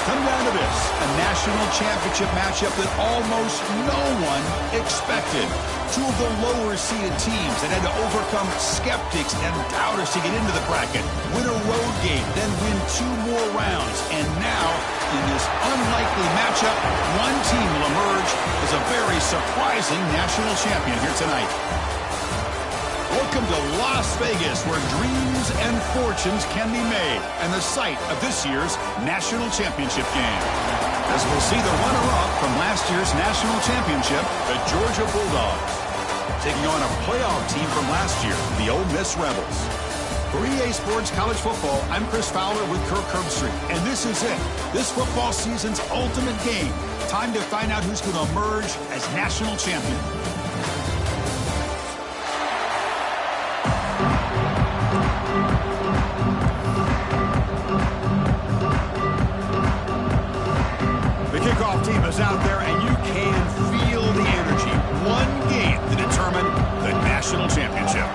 come down to this, a national championship matchup that almost no one expected. Two of the lower-seeded teams that had to overcome skeptics and doubters to get into the bracket, win a road game, then win 2 more rounds. And now, in this unlikely matchup, one team will emerge as a very surprising national champion here tonight. Welcome to Las Vegas, where dreams and fortunes can be made, and the site of this year's national championship game. As we'll see the runner-up from last year's national championship, the Georgia Bulldogs, taking on a playoff team from last year, the Ole Miss Rebels. For EA Sports College Football, I'm Chris Fowler with Kirk Herbstreit, and this is it. This football season's ultimate game. Time to find out who's going to emerge as national champion. The kickoff team is out there, and you can feel the energy. One game to determine the national championship.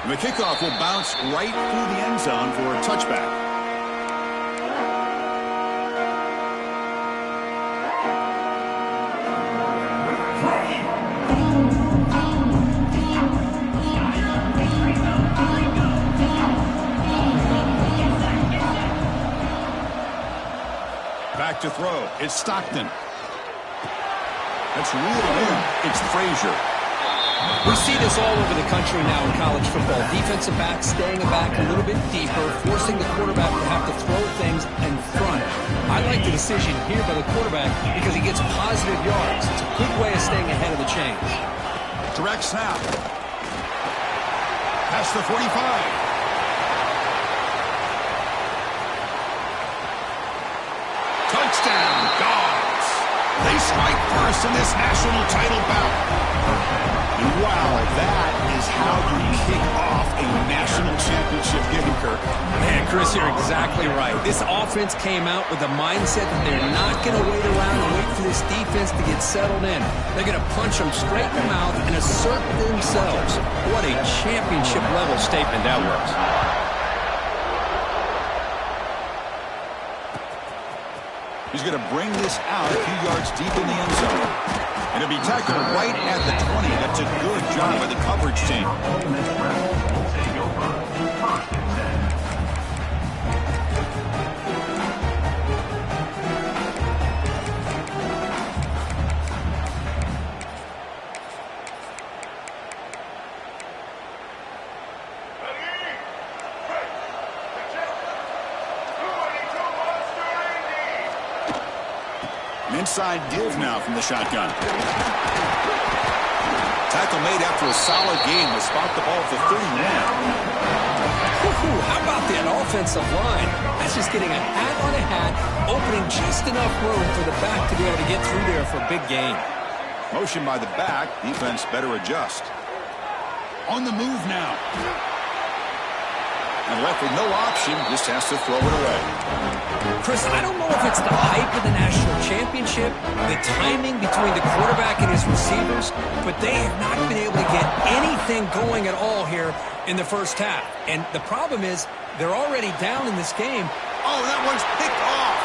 The kickoff will bounce right through the end zone for a touchback. Back to throw. It's Stockton. That's reeled in. It's Frazier. We see this all over the country now in college football. Defensive backs staying back a little bit deeper, forcing the quarterback to have to throw things in front. I like the decision here by the quarterback because he gets positive yards. It's a good way of staying ahead of the chains. Direct snap. Past the 45. Touchdown, Dogs. They strike first in this national title bout. And wow, that is how you kick off a national championship game, Kirk. Man, Chris, you're exactly right. This offense came out with the mindset that they're not going to wait around and wait for this defense to get settled in. They're going to punch them straight in the mouth and assert themselves. What a championship-level statement that was. He's going to bring this out a few yards deep in the end zone. And it'll be tackled right at the 20. That's a good job by the coverage team. Inside give now from the shotgun. Tackle made after a solid game. They spot the ball at the 31. How about that offensive line? That's just getting a hat on a hat, opening just enough room for the back to be able to get through there for a big gain. Motion by the back. Defense better adjust. On the move now. And left with no option, just has to throw it away. Chris, I don't know if it's the hype of the national championship, the timing between the quarterback and his receivers, but they have not been able to get anything going at all here in the first half. And the problem is they're already down in this game. Oh, that one's picked off.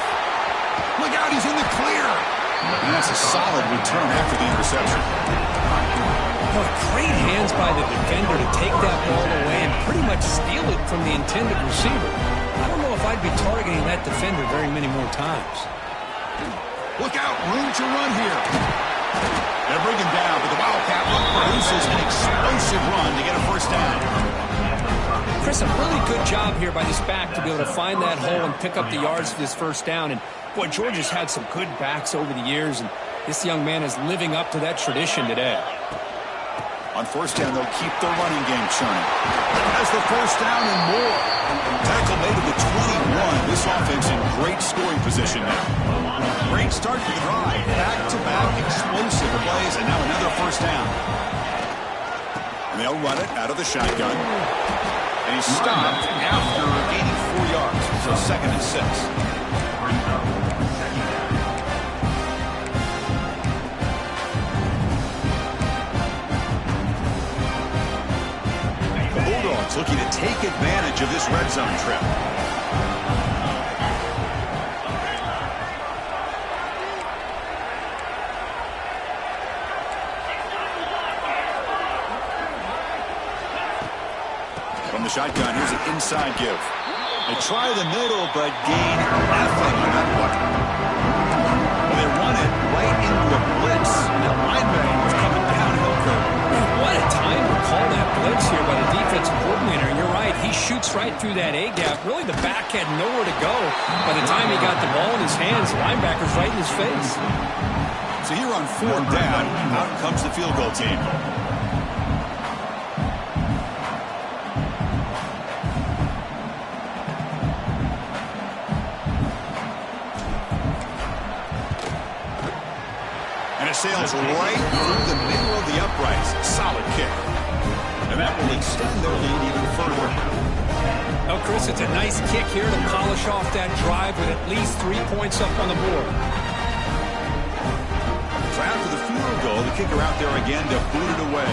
Look out, he's in the clear. And that's a solid return after the interception. Well, great hands by the defender to take that ball away and pretty much steal it from the intended receiver. I don't know if I'd be targeting that defender very many more times. Look out, room to run here. They'll bring him down, but the Wildcat produces an explosive run to get a first down. Chris, a really good job here by this back to be able to find that hole and pick up the yards for this first down. And, boy, Georgia's had some good backs over the years, and this young man is living up to that tradition today. On first down, they'll keep their running game churning. Has the first down and more. Tackle made at the 21. This offense in great scoring position now. Great start to the drive. Back-to-back explosive plays, and now another first down. And they'll run it out of the shotgun. And he's stopped after 84 yards. So 2nd and 6. defense looking to take advantage of this red zone trip. From the shotgun, here's an inside give. They try the middle, but gain nothing on that play. Well, they run it right into a blitz, and that linebacker was coming downhill curve. What a time to call that blitz here by the defensive coordinator. And you're right, he shoots right through that A-gap. Really, the back had nowhere to go. By the time he got the ball in his hands, the linebacker's right in his face. So here on 4th down, out comes the field goal team. Sails right through the middle of the uprights. Solid kick. And that will extend their lead even further. Oh, Chris, it's a nice kick here to polish off that drive with at least 3 points up on the board. So after the field goal, the kicker out there again to boot it away.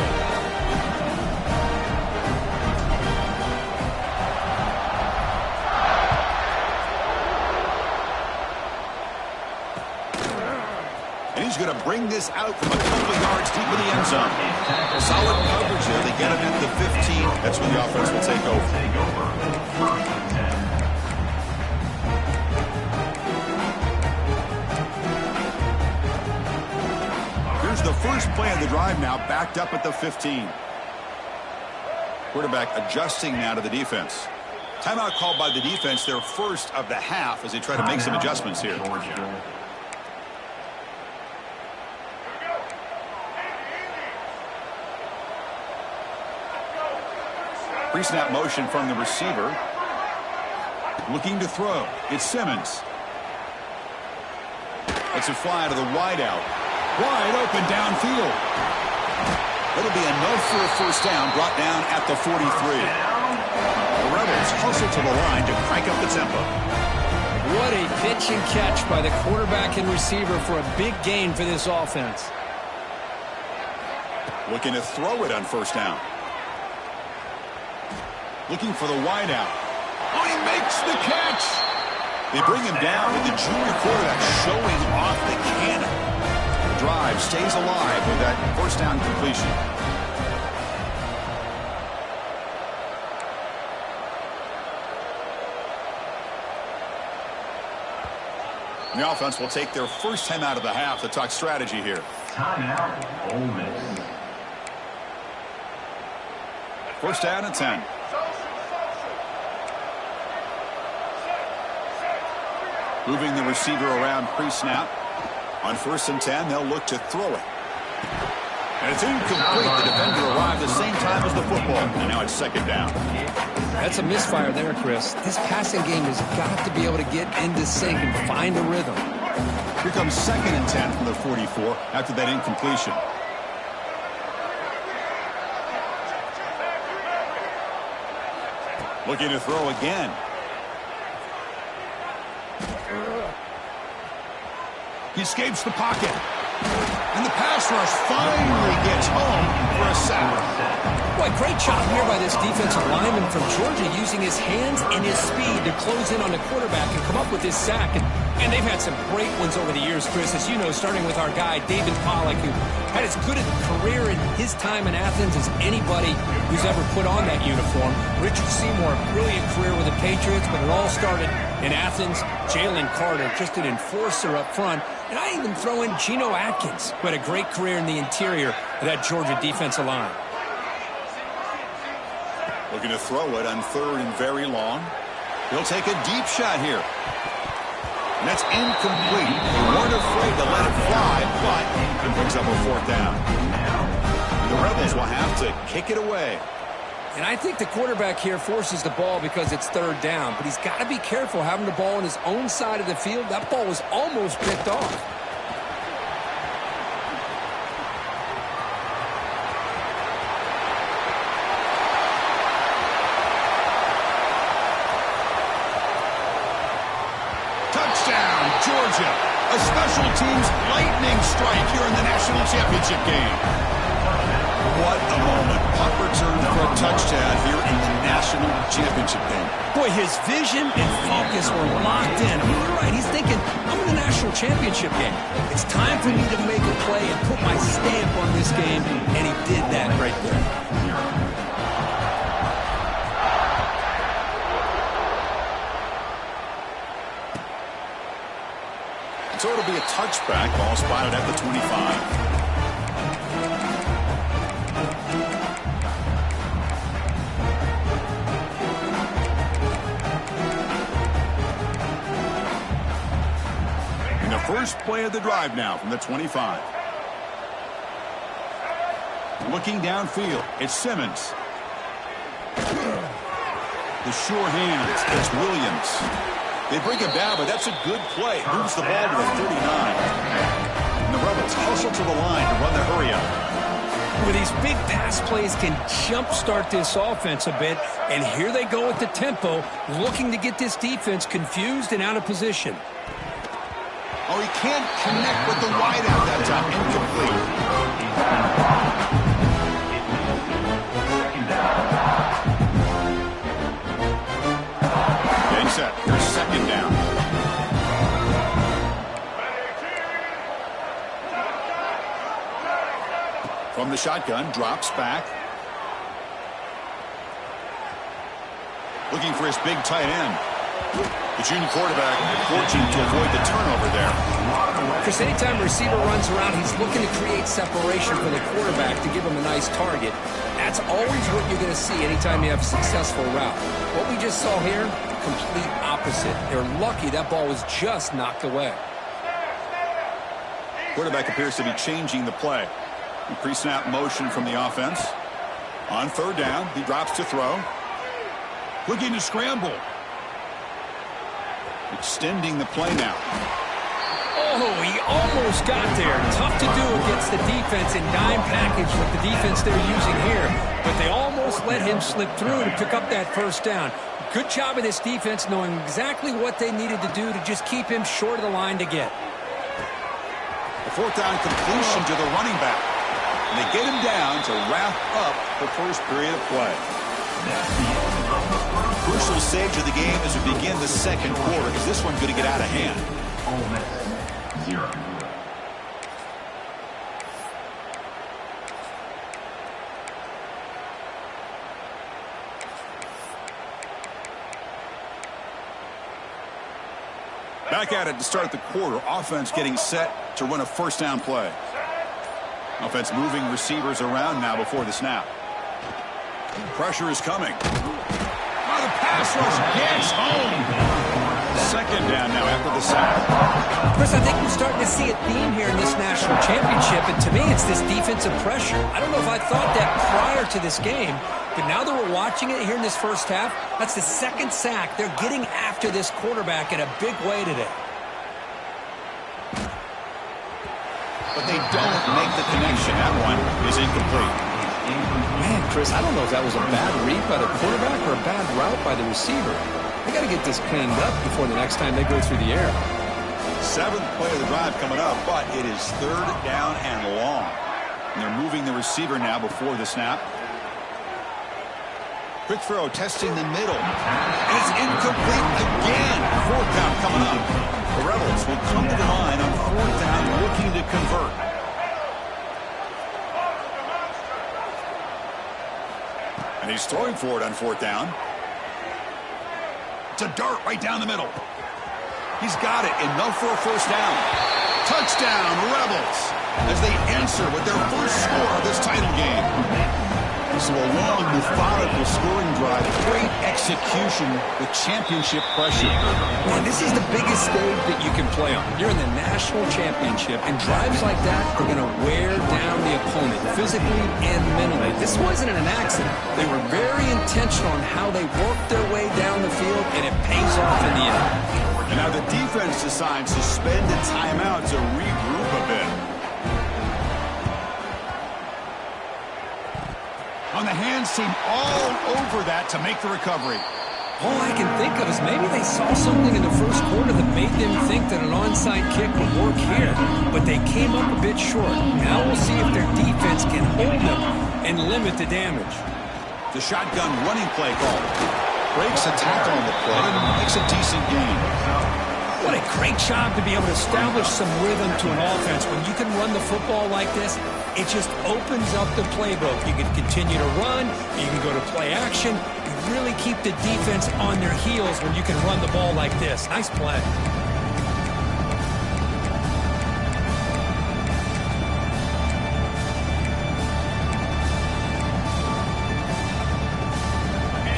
And he's going to bring this out from a couple of yards deep in the end zone. Solid coverage there. They get him at the 15. That's when the offense will take over. Here's the first play of the drive now, backed up at the 15. Quarterback adjusting now to the defense. Timeout called by the defense, their first of the half, as they try to make some adjustments here. Pre-snap motion from the receiver. Looking to throw. It's Simmons. It's a fly to the wideout. Wide open downfield. It'll be enough for a first down, brought down at the 43. The Rebels hustle to the line to crank up the tempo. What a pitch and catch by the quarterback and receiver for a big gain for this offense. Looking to throw it on first down. Looking for the wideout. Oh, he makes the catch. They bring him down with the junior quarterback showing off the cannon. The drive stays alive with that first down completion. The offense will take their first time out of the half to talk strategy here. Timeout, Ole Miss. First down and 10. Moving the receiver around pre-snap. On 1st and 10, they'll look to throw it. And it's incomplete. The defender arrived the same time as the football. And now it's 2nd down. That's a misfire there, Chris. This passing game has got to be able to get into sync and find a rhythm. Here comes 2nd and 10 from the 44 after that incompletion. Looking to throw again. He escapes the pocket. And the pass rush finally gets home for a sack. Boy, great job here by this defensive lineman from Georgia using his hands and his speed to close in on the quarterback and come up with this sack. And they've had some great ones over the years, Chris, as you know, starting with our guy, David Pollack, who had as good a career in his time in Athens as anybody who's ever put on that uniform. Richard Seymour, brilliant career with the Patriots, but it all started in Athens. Jalen Carter, just an enforcer up front. And I even throw in Geno Atkins, who had a great career in the interior of that Georgia defensive line. Looking to throw it on 3rd and very long. He'll take a deep shot here. And that's incomplete. They weren't afraid to let it fly, but it brings up a 4th down. The Rebels will have to kick it away. And I think the quarterback here forces the ball because it's 3rd down. But he's got to be careful having the ball on his own side of the field. That ball was almost picked off. Touchdown, Georgia. A special teams lightning strike here in the national championship game. What a moment. Punt return for a touchdown here in the national national championship game. Boy, his vision and focus were locked in. I mean, you're right. He's thinking, I'm in the national championship game. It's time for me to make a play and put my stamp on this game, and he did that right there. So it'll be a touchback, ball spotted at the 25. First play of the drive now from the 25. Looking downfield, it's Simmons. The sure hands, it's Williams. They bring him down, but that's a good play. Moves the ball to the 39. And the Rebels hustle to the line to run the hurry up. With these big pass plays can jumpstart this offense a bit, and here they go with the tempo, looking to get this defense confused and out of position. Oh, he can't connect with the wideout that time. Incomplete. Getting set. Here's second down. From the shotgun, drops back. Looking for his big tight end. The junior quarterback fortunate to avoid the turnover there. Chris, anytime a receiver runs around, he's looking to create separation for the quarterback to give him a nice target. That's always what you're going to see anytime you have a successful route. What we just saw here, complete opposite. They're lucky that ball was just knocked away. Quarterback appears to be changing the play. Pre-snap motion from the offense. On third down, he drops to throw. Looking to scramble. Extending the play now. Oh, he almost got there. Tough to do against the defense in dime package with the defense they're using here. But they almost let him slip through to pick up that first down. Good job of this defense knowing exactly what they needed to do to just keep him short of the line to get. The fourth down completion to the running back. And they get him down to wrap up the first period of play. Crucial stage of the game as we begin the second quarter, because this one's going to get out of hand. Ole Miss 0. Back at it to start the quarter. Offense getting set to run a first down play. Offense moving receivers around now before the snap. Pressure is coming. Oh, the pass rush gets home. Second down now after the sack. Chris, I think we're starting to see a theme here in this national championship, and to me it's this defensive pressure. I don't know if I thought that prior to this game, but now that we're watching it here in this first half, that's the second sack. They're getting after this quarterback in a big way today. But they don't make the connection. That one is incomplete. Man, Chris, I don't know if that was a bad read by the quarterback or a bad route by the receiver. They got to get this cleaned up before the next time they go through the air. Seventh play of the drive coming up, but it is third down and long. And they're moving the receiver now before the snap. Quick throw, testing the middle. And it's incomplete again. Fourth down coming up. The Rebels will come to the line on fourth down, looking to convert. And he's throwing for it on fourth down. It's a dart right down the middle. He's got it. Enough for a first down. Touchdown, Rebels, as they answer with their first score of this title game. So a long, methodical scoring drive. Great execution with championship pressure. Man, this is the biggest stage that you can play on. You're in the national championship, and drives like that are going to wear down the opponent physically and mentally. This wasn't an accident. They were very intentional on how they worked their way down the field, and it pays off in the end. And now the defense decides to spend a timeout to regroup a bit. On the hands team all over that to make the recovery. All I can think of is maybe they saw something in the first quarter that made them think that an onside kick would work here, but they came up a bit short. Now we'll see if their defense can hold them and limit the damage. The shotgun running play call. Breaks a tackle on the play and makes a decent gain. What a great job to be able to establish some rhythm to an offense. When you can run the football like this, it just opens up the playbook. You can continue to run. You can go to play action. You really keep the defense on their heels when you can run the ball like this. Nice play.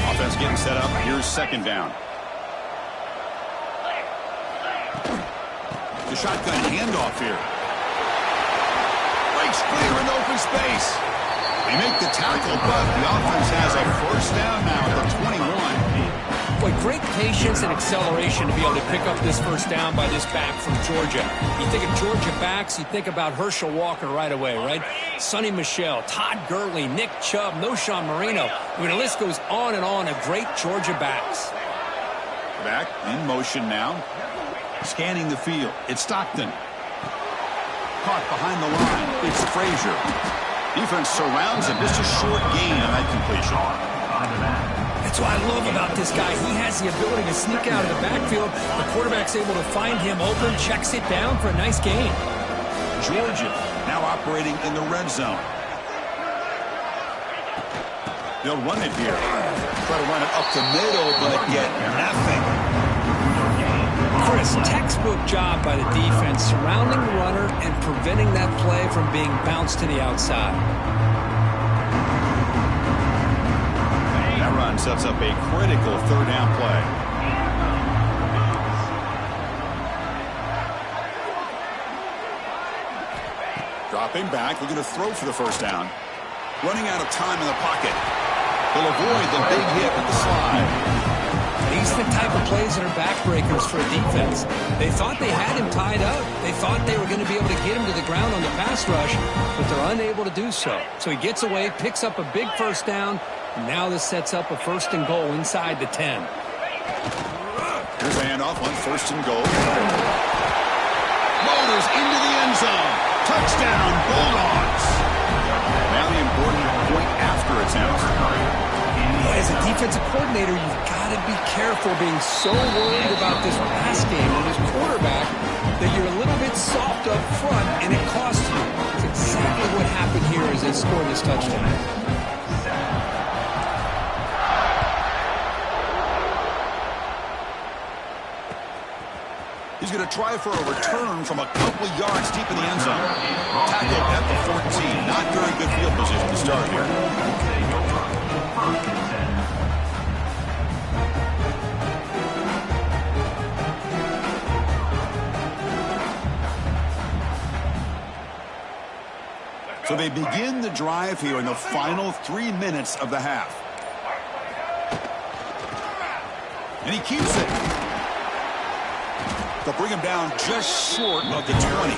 Offense getting set up. Here's second down. The shotgun handoff here. Breaks clear in open space. They make the tackle, but the offense has a first down now at the 21. Boy, great patience and acceleration to be able to pick up this first down by this back from Georgia. You think of Georgia backs, you think about Herschel Walker right away, right? Sonny Michel, Todd Gurley, Nick Chubb, Knowshon Moreno. I mean, the list goes on and on of great Georgia backs. Back in motion now. Scanning the field. It's Stockton. Caught behind the line. It's Frazier. Defense surrounds him. Just a short gain on that completion. That's what I love about this guy. He has the ability to sneak out of the backfield. The quarterback's able to find him open, checks it down for a nice gain. Georgia now operating in the red zone. They'll run it here. Try to run it up the middle, but get nothing. Chris, textbook job by the defense, surrounding the runner and preventing that play from being bounced to the outside. That run sets up a critical third down play. Dropping back, looking to throw for the first down. Running out of time in the pocket. He'll avoid the big hit with the slide. These are the type of plays that are backbreakers for a defense. They thought they had him tied up. They thought they were going to be able to get him to the ground on the pass rush, but they're unable to do so. So he gets away, picks up a big first down, and now this sets up a first and goal inside the 10. Here's a handoff on first and goal. Motors into the end zone. Touchdown, Bulldogs. Now the important point after attempt. As a defensive coordinator, you've got to be careful being so worried about this pass game and this quarterback that you're a little bit soft up front and it costs you. That's exactly what happened here as they scored this touchdown. He's going to try for a return from a couple yards deep in the end zone. Tackled at the 14. Not very good field position to start here. So they begin the drive here in the final 3 minutes of the half. And he keeps it. They'll bring him down just short of the 20.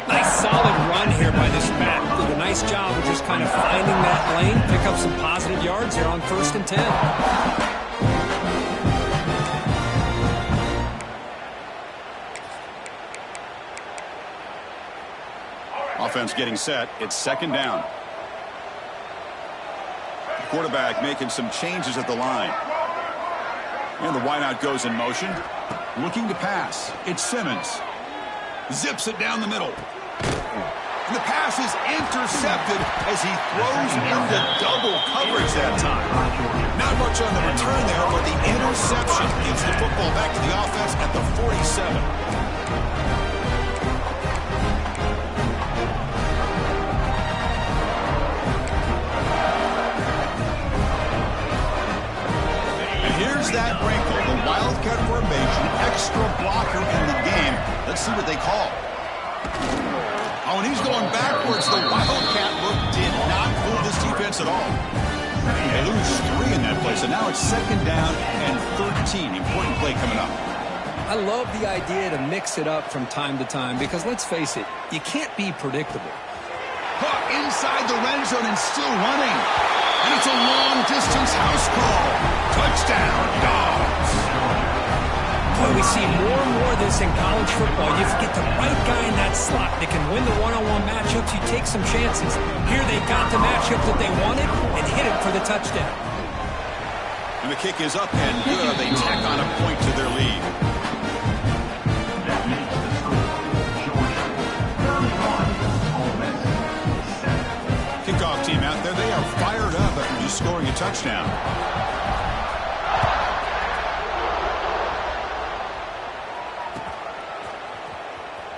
Nice solid run here by this back. Did a nice job of just kind of finding that lane, pick up some positive yards here on first and 10. Offense getting set. It's second down. The quarterback making some changes at the line. And the wideout goes in motion. Looking to pass. It's Simmons. Zips it down the middle. And the pass is intercepted as he throws into double coverage that time. Not much on the return there, but the interception gives the football back to the offense at the 47. Here's that wrinkle, the Wildcat formation, extra blocker in the game. Let's see what they call. Oh, and he's going backwards. The Wildcat look did not fool this defense at all. They lose 3 in that play, so now it's second down and 13. Important play coming up. I love the idea to mix it up from time to time because, let's face it, you can't be predictable. Caught inside the red zone and still running. And it's a long-distance house call. Touchdown, Dogs. Boy, we see more and more of this in college football. You get the right guy in that slot that can win the one-on-one matchups. You take some chances. Here they got the matchup that they wanted and hit it for the touchdown. And the kick is up and good. They tack on a point to their lead. That makes the score Georgia 31, Ole Miss 7. Kickoff team out there. They are fired up after just scoring a touchdown.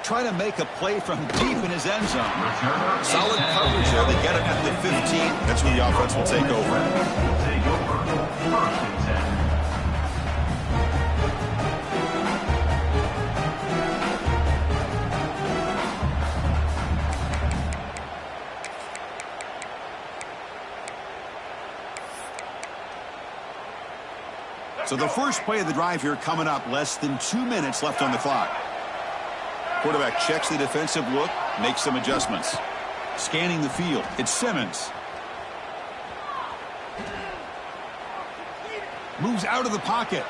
Trying to make a play from deep in his end zone. Solid coverage there. They get it at the 15. That's where the offense will take over. Take over. First and 10. So the first play of the drive here coming up. Less than 2 minutes left on the clock. Quarterback checks the defensive look, makes some adjustments. Scanning the field, it's Simmons. Moves out of the pocket.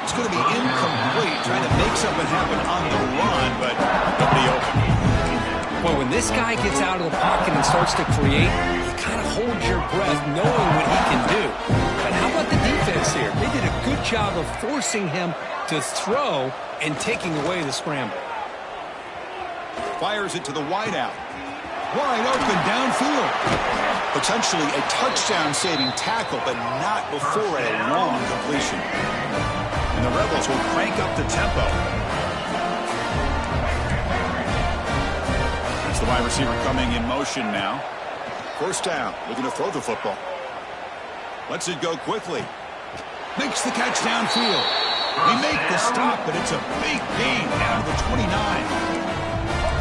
It's going to be incomplete, trying to make something happen on the run, but nobody open. Well, when this guy gets out of the pocket and starts to create, you kind of hold your breath knowing what he can do. But how about the defense here? They did a good job of forcing him to throw and taking away the scramble. Fires it to the wideout. Wide open downfield. Potentially a touchdown-saving tackle, but not before a long completion. And the Rebels will crank up the tempo. That's the wide receiver coming in motion now. First down, looking to throw the football. Lets it go quickly. Makes the catch downfield. They make the stop, but it's a big gain down to the 29.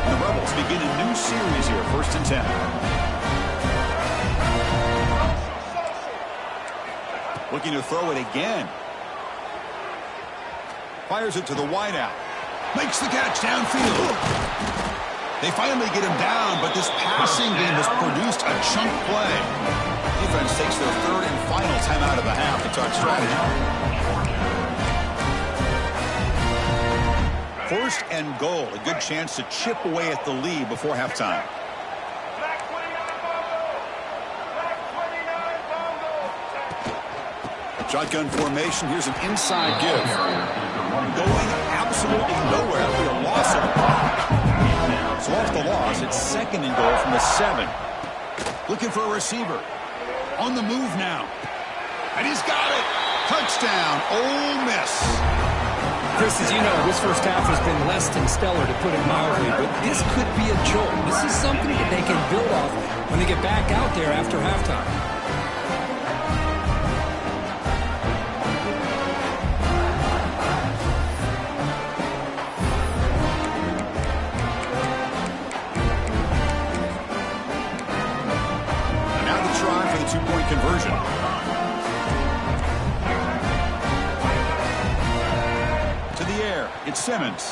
And the Rebels begin a new series here, 1st and 10. Looking to throw it again. Fires it to the wideout. Makes the catch downfield. They finally get him down, but this passing game has produced a chunk play. Defense takes their third and final timeout of the half to talk strategy. 1st and goal, a good chance to chip away at the lead before halftime. Shotgun formation, here's an inside give. Going absolutely nowhere after a loss of the ball. So off the loss, it's 2nd and goal from the 7. Looking for a receiver. On the move now. And he's got it. Touchdown, Ole Miss. Chris, as you know, this first half has been less than stellar, to put it mildly, but this could be a jolt. This is something that they can build off when they get back out there after halftime. And now the try for the 2-point conversion. It's Simmons.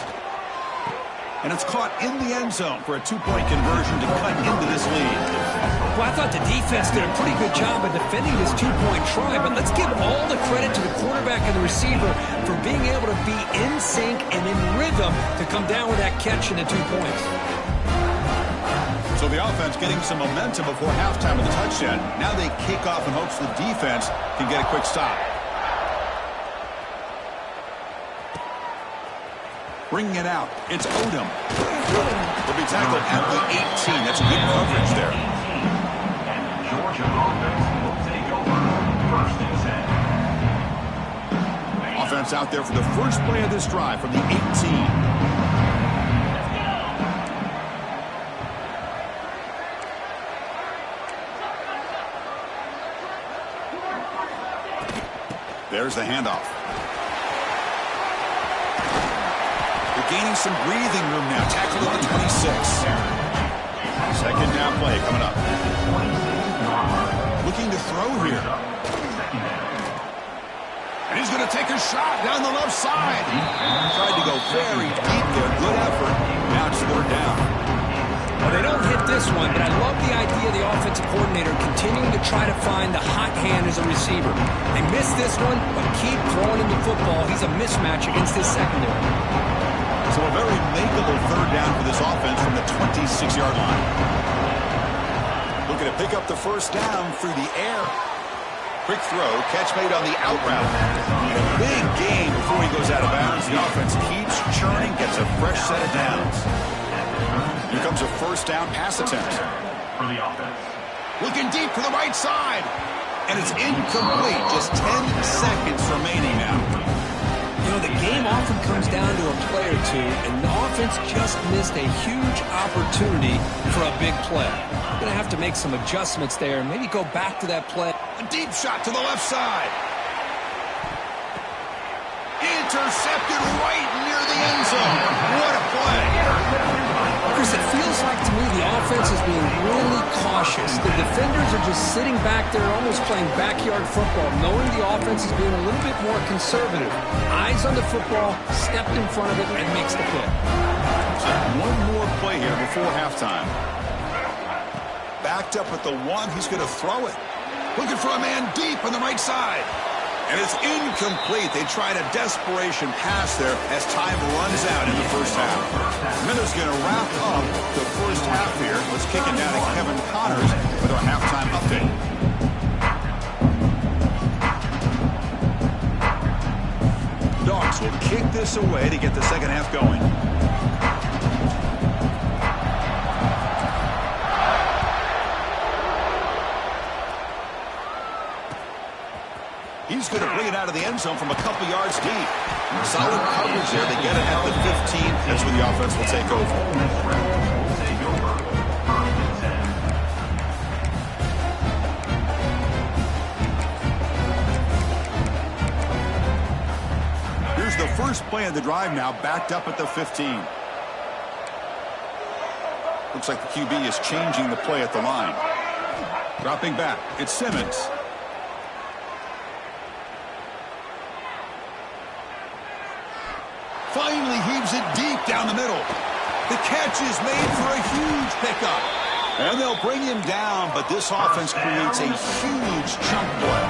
And it's caught in the end zone for a 2-point conversion to cut into this lead. Well, I thought the defense did a pretty good job of defending this 2-point try, but let's give all the credit to the quarterback and the receiver for being able to be in sync and in rhythm to come down with that catch and the 2 points. So the offense getting some momentum before halftime with a touchdown. Now they kick off in hopes the defense can get a quick stop. Bringing it out. It's Odom. Will be tackled at the 18. That's good coverage there. And the Georgia offense will take over 1st and 10. Offense out there for the first play of this drive from the 18. There's the handoff. Gaining some breathing room now. Tackled at the 26. 2nd down play coming up. Looking to throw here. And he's going to take a shot down the left side. Tried to go very deep there. Good effort. Now it's 3rd down. Well, they don't hit this one, but I love the idea of the offensive coordinator continuing to try to find the hot hand as a receiver. They missed this one, but keep throwing him the football ball, he's a mismatch against his secondary. So a very makeable third down for this offense from the 26-yard line. Looking to pick up the first down through the air. Quick throw, catch made on the out route. And a big gain before he goes out of bounds. The offense keeps churning, gets a fresh set of downs. Here comes a first down pass attempt. For the offense. Looking deep for the right side. And it's incomplete. Just 10 seconds remaining now. You know, the game often comes down to a play or two, and the offense just missed a huge opportunity for a big play. Going to have to make some adjustments there and maybe go back to that play. A deep shot to the left side. Intercepted right near the end zone. What a play. Chris, it feels like to me the offense is being really cautious. The defenders are just sitting back there almost playing backyard football, knowing the offense is being a little bit more conservative. Eyes on the football, stepped in front of it, and makes the play. One more play here before halftime. Backed up at the one, he's going to throw it. Looking for a man deep on the right side. And it's incomplete. They tried a desperation pass there as time runs out in the first half. Miller's going to wrap up the first half here. Let's kick it down to Kevin Connors with our halftime update. Dogs will kick this away to get the second half going. He's going to bring it out of the end zone from a couple yards deep. Solid coverage there. They get it at the 15. That's where the offense will take over. Here's the first play of the drive now, backed up at the 15. Looks like the QB is changing the play at the line. Dropping back, it's Simmons. Finally heaves it deep down the middle. The catch is made for a huge pickup. And they'll bring him down, but this offense creates a huge chunk play.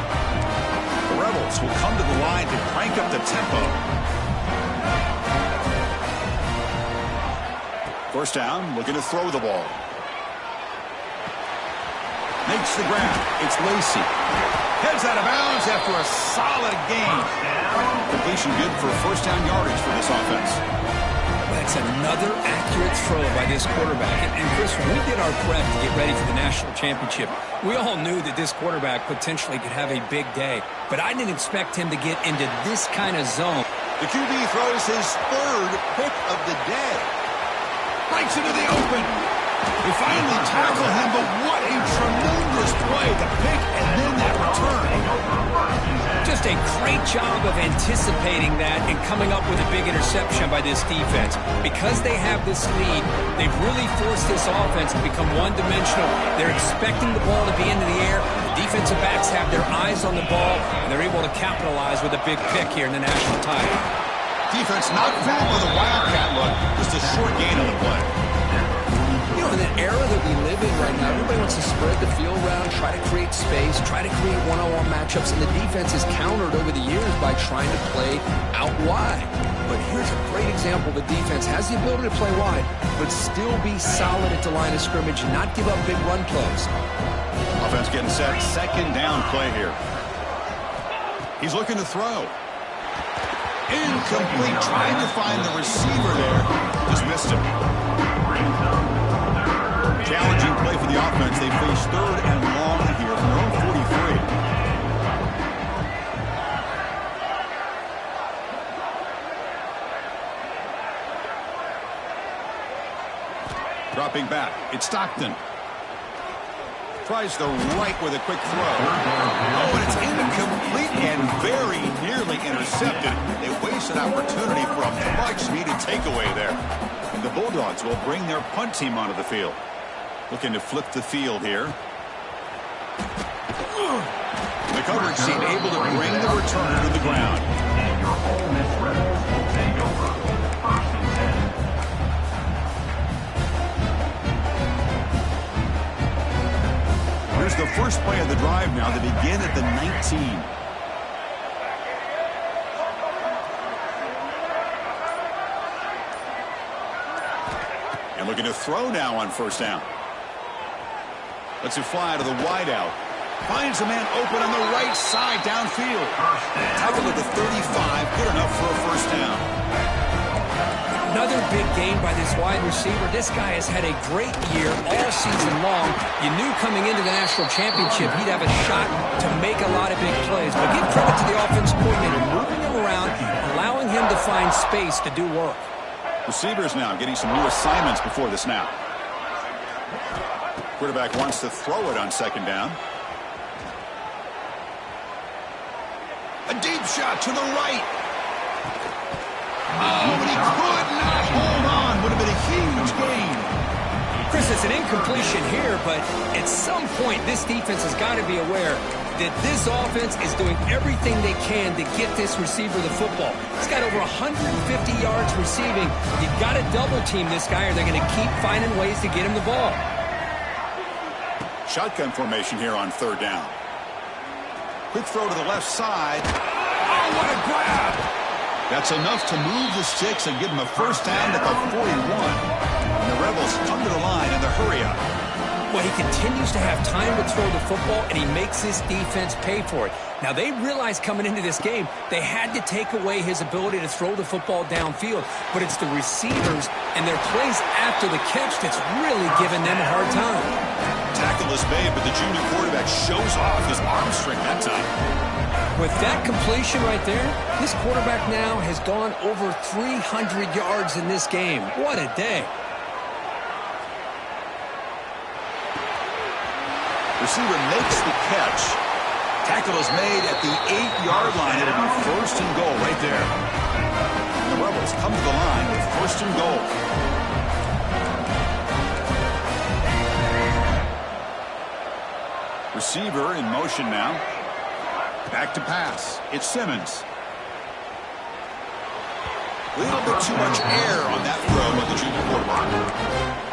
The Rebels will come to the line to crank up the tempo. First down, looking to throw the ball. Makes the grab. It's Lacy. Heads out of bounds after a solid gain. Completion good for first down yardage for this offense. That's another accurate throw by this quarterback. And Chris, when we did our prep to get ready for the national championship, we all knew that this quarterback potentially could have a big day. But I didn't expect him to get into this kind of zone. The QB throws his third pick of the day. Breaks into the open. They finally tackle him, but what a tremendous play. The pick and then that return. Just a great job of anticipating that and coming up with a big interception by this defense. Because they have this lead, they've really forced this offense to become one-dimensional. They're expecting the ball to be into the air. The defensive backs have their eyes on the ball, and they're able to capitalize with a big pick here in the national title. Defense not fooled with a wildcat look. Just a short gain on the play. You know, in the era that we live in right now, everybody wants to spread the field around, try to create space, try to create one-on-one matchups, and the defense is countered over the years by trying to play out wide. But here's a great example. The defense has the ability to play wide, but still be solid at the line of scrimmage and not give up big run plays. Offense getting set. Second down play here. He's looking to throw. Incomplete. Trying to find the receiver there. Just missed him. Challenging play for the offense. They face third and long here from their own 43. Dropping back. It's Stockton. Tries the right with a quick throw. Oh, and it's incomplete and very nearly intercepted. They wasted opportunity for a much-needed takeaway there. And the Bulldogs will bring their punt team onto the field. Looking to flip the field here. The coverage team able to bring the returner to the ground. And your Ole Miss Rebels will take over. First and 10. Here's the first play of the drive now. They begin at the 19. And looking to throw now on first down. Lets it fly to the wideout. Finds a man open on the right side downfield. Tackle at the 35. Good enough for a first down. Another big gain by this wide receiver. This guy has had a great year all season long. You knew coming into the national championship he'd have a shot to make a lot of big plays. But give credit to the offensive coordinator, moving him around, allowing him to find space to do work. Receivers now getting some new assignments before the snap. Quarterback wants to throw it on second down. A deep shot to the right. Oh, but he could not hold on. Would have been a huge gain. Chris, it's an incompletion here, but at some point this defense has got to be aware that this offense is doing everything they can to get this receiver the football. He's got over 150 yards receiving. You've got to double team this guy or they're going to keep finding ways to get him the ball. Shotgun formation here on third down. Quick throw to the left side. Oh, what a grab! That's enough to move the sticks and give him a first down at the 41. And the Rebels come to the line in the hurry-up. Well, he continues to have time to throw the football, and he makes his defense pay for it. Now, they realized coming into this game they had to take away his ability to throw the football downfield, but it's the receivers and their plays after the catch that's really giving them a hard time. Tackle is made, but the junior quarterback shows off his arm strength that time. With that completion right there, this quarterback now has gone over 300 yards in this game. What a day. Receiver makes the catch. Tackle is made at the 8-yard line. It'll be first and goal right there. And the Rebels come to the line with first and goal. Receiver in motion now. Back to pass. It's Simmons. A little bit too much air on that throw by the junior quarterback.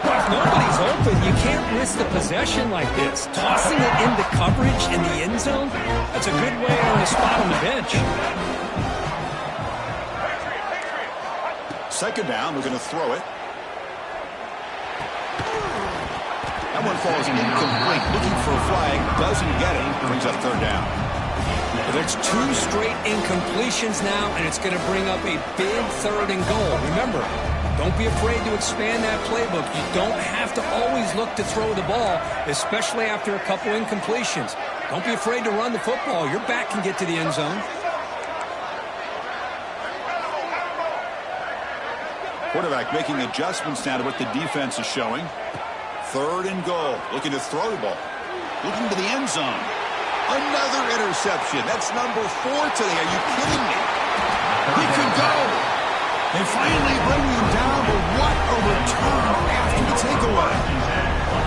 Well, if nobody's open, you can't risk the possession like this. Tossing it into coverage in the end zone, that's a good way to earn a spot on the bench. Second down, we're going to throw it. That one falls incomplete. Looking for a flag, doesn't get it. Brings up third down. But there's 2 straight incompletions now, and it's going to bring up a big third and goal. Remember, don't be afraid to expand that playbook. You don't have to always look to throw the ball, especially after a couple incompletions. Don't be afraid to run the football. Your back can get to the end zone. Quarterback making adjustments now to what the defense is showing. Third and goal. Looking to throw the ball. Looking to the end zone. Another interception. That's number 4 today. Are you kidding me? He could go. They finally bring him down, but what a return after the takeaway.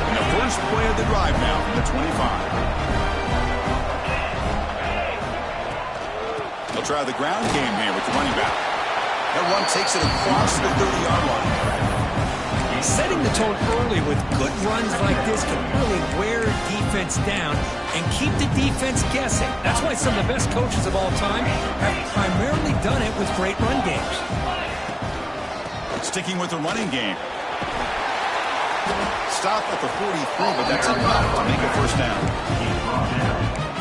And the first play of the drive now from the 25. They'll try the ground game here with the running back. That run takes it across the 30-yard line. Setting the tone early with good runs like this can really wear defense down and keep the defense guessing. That's why some of the best coaches of all time have primarily done it with great run games. Sticking with the running game. Stop at the 43, but that's enough to make a first down.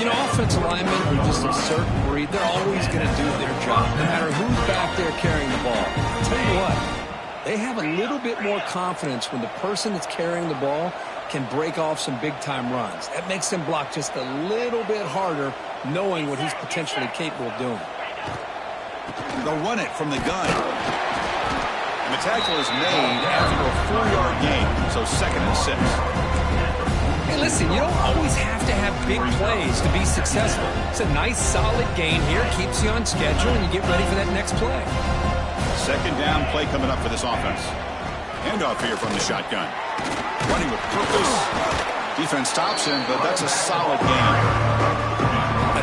You know, offensive linemen are just a certain breed. They're always going to do their job, no matter who's back there carrying the ball. I'll tell you what. They have a little bit more confidence when the person that's carrying the ball can break off some big-time runs. That makes them block just a little bit harder, knowing what he's potentially capable of doing. They'll run it from the gun. And the tackle is made after a 4-yard gain, so second and 6. Hey, listen, you don't always have to have big plays to be successful. It's a nice, solid gain here, keeps you on schedule, and you get ready for that next play. Second down play coming up for this offense. Handoff here from the shotgun. Running with purpose. Defense stops him, but that's a solid gain.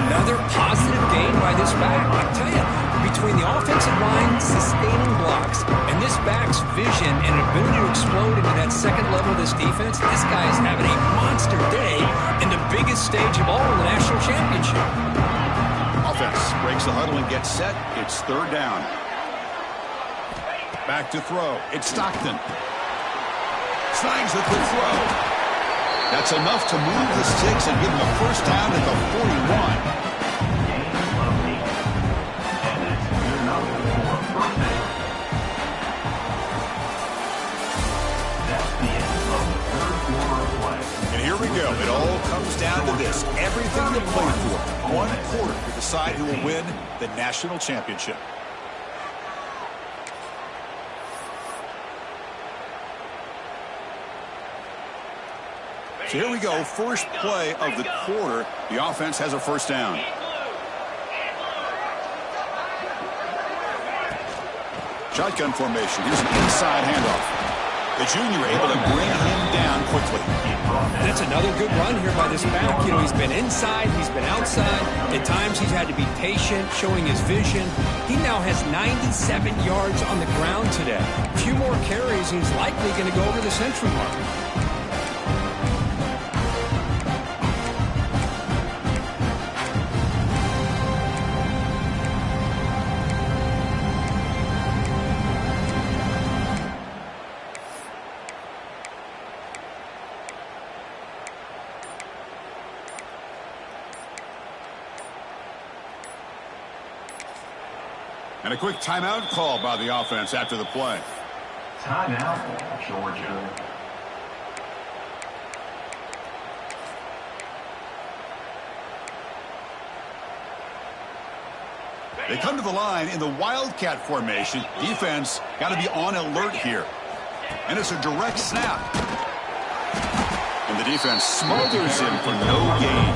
Another positive gain by this back. I tell you, between the offensive line sustaining blocks and this back's vision and ability to explode into that second level of this defense, this guy is having a monster day in the biggest stage of all in the national championship. Offense breaks the huddle and gets set. It's third down. Back to throw. It's Stockton. Signs the quick throw. That's enough to move the sticks and give them a first down at the 41. Gain of 8. And that's good enough for a first down. That's the end of the third quarter of play. And here we go. It all comes down to this. Everything to play for. One quarter to decide who will win the national championship. So here we go. First play of the quarter. The offense has a first down. Shotgun formation. Here's an inside handoff. The junior able to bring him down quickly. And that's another good run here by this back. You know, he's been inside, he's been outside. At times he's had to be patient, showing his vision. He now has 97 yards on the ground today. A few more carries, and he's likely going to go over the century mark. And a quick timeout call by the offense after the play. Timeout, Georgia. They come to the line in the Wildcat formation. Defense got to be on alert here. And it's a direct snap. And the defense smothers him for no gain.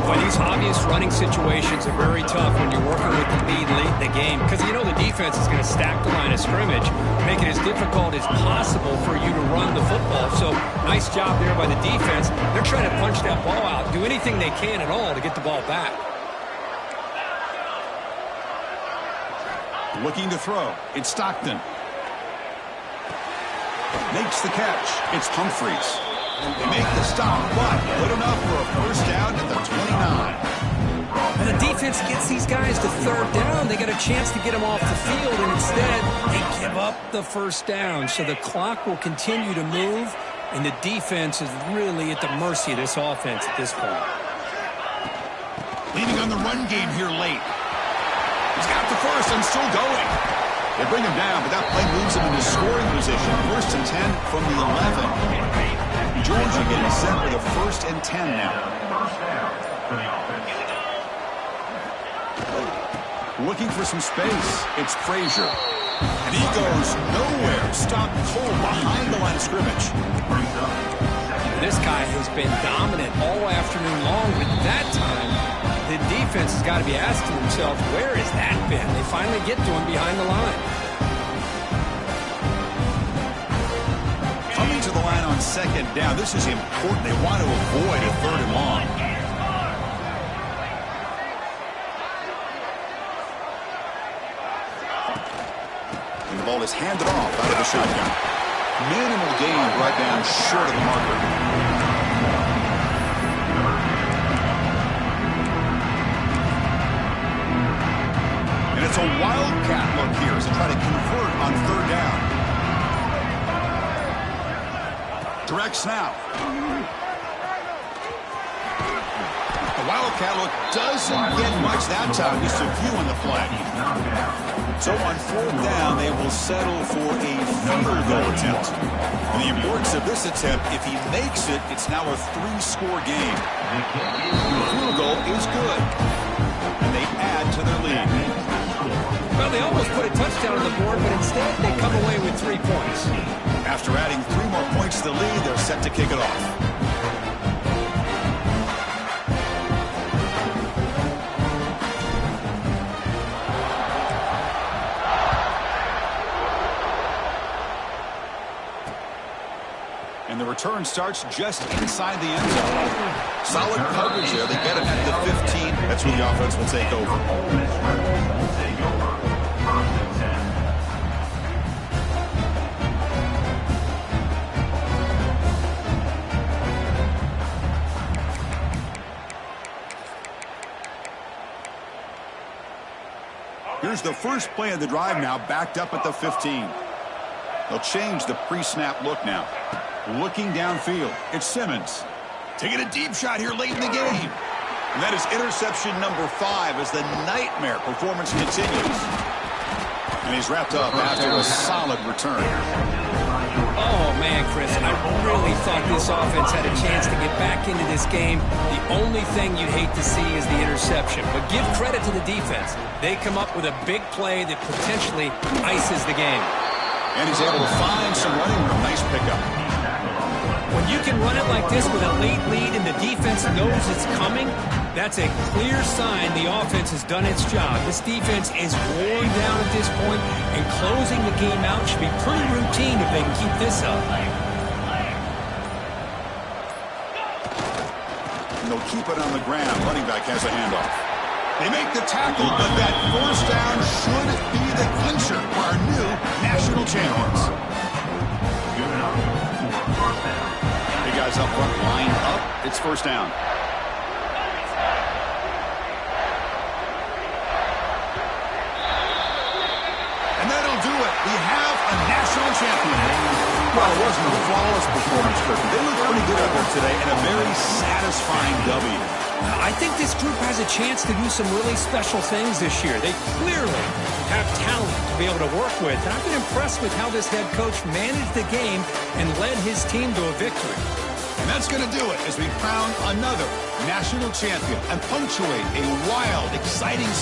Well, these obvious running situations are very tough when you're working with the lead late in the game, because you know the defense is going to stack the line of scrimmage, make it as difficult as possible for you to run the football. So nice job there by the defense. They're trying to punch that ball out, do anything they can at all to get the ball back. Looking to throw. It's Stockton. Makes the catch. It's Humphreys. They make the stop, but good enough for a first down at the 29. And the defense gets these guys to third down. They get a chance to get them off the field, and instead they give up the first down. So the clock will continue to move, and the defense is really at the mercy of this offense at this point. Leaning on the run game here late. He's got the first and still going. They bring him down, but that play moves him into scoring position. First and 10 from the 11. Georgia getting set with a first and 10 now. First down for the offense. Looking for some space. It's Frazier. And he goes nowhere. Stopped cold behind the line of scrimmage. This guy has been dominant all afternoon long, but that time the defense has got to be asking themselves, where has that been? They finally get to him behind the line. Coming to the line on second down. This is important. They want to avoid a third and long. And the ball is handed off out of the shotgun. Minimal gain right down short of the marker. And it's a wildcat look here as they try to convert on third down. Direct snap. The wildcat look doesn't get much that time. Just a few on the play. So on fourth down, they will settle for a field goal attempt. And the importance of this attempt, if he makes it, it's now a 3-score game. The field goal is good. And they add to their lead. Well, they almost put a touchdown on the board, but instead they come away with 3 points. After adding 3 more points to the lead, they're set to kick it off. And the return starts just inside the end zone. Solid coverage there. They get it at the 15. That's where the offense will take over. First and 10. Here's the first play of the drive now, backed up at the 15. They'll change the pre-snap look now. Looking downfield, it's Simmons. Taking a deep shot here late in the game. And that is interception number 5 as the nightmare performance continues. And he's wrapped up after a solid return. Oh, man, Chris, I really thought this offense had a chance to get back into this game. The only thing you'd hate to see is the interception. But give credit to the defense. They come up with a big play that potentially ices the game. And he's able to find some running room. Nice pickup. When you can run it like this with a late lead and the defense knows it's coming, that's a clear sign the offense has done its job. This defense is worn down at this point, and closing the game out should be pretty routine if they can keep this up. And they'll keep it on the ground. Running back has a handoff. They make the tackle, but that first down should be the clincher for our new national champions. Hey guys up front, line up. It's first down. And that'll do it. We have a national champion. Well, it wasn't a flawless performance, but they looked pretty good out there today and a very satisfying W. I think this group has a chance to do some really special things this year. They clearly have talent to be able to work with. And I've been impressed with how this head coach managed the game and led his team to a victory. And that's going to do it as we crown another national champion and punctuate a wild, exciting season.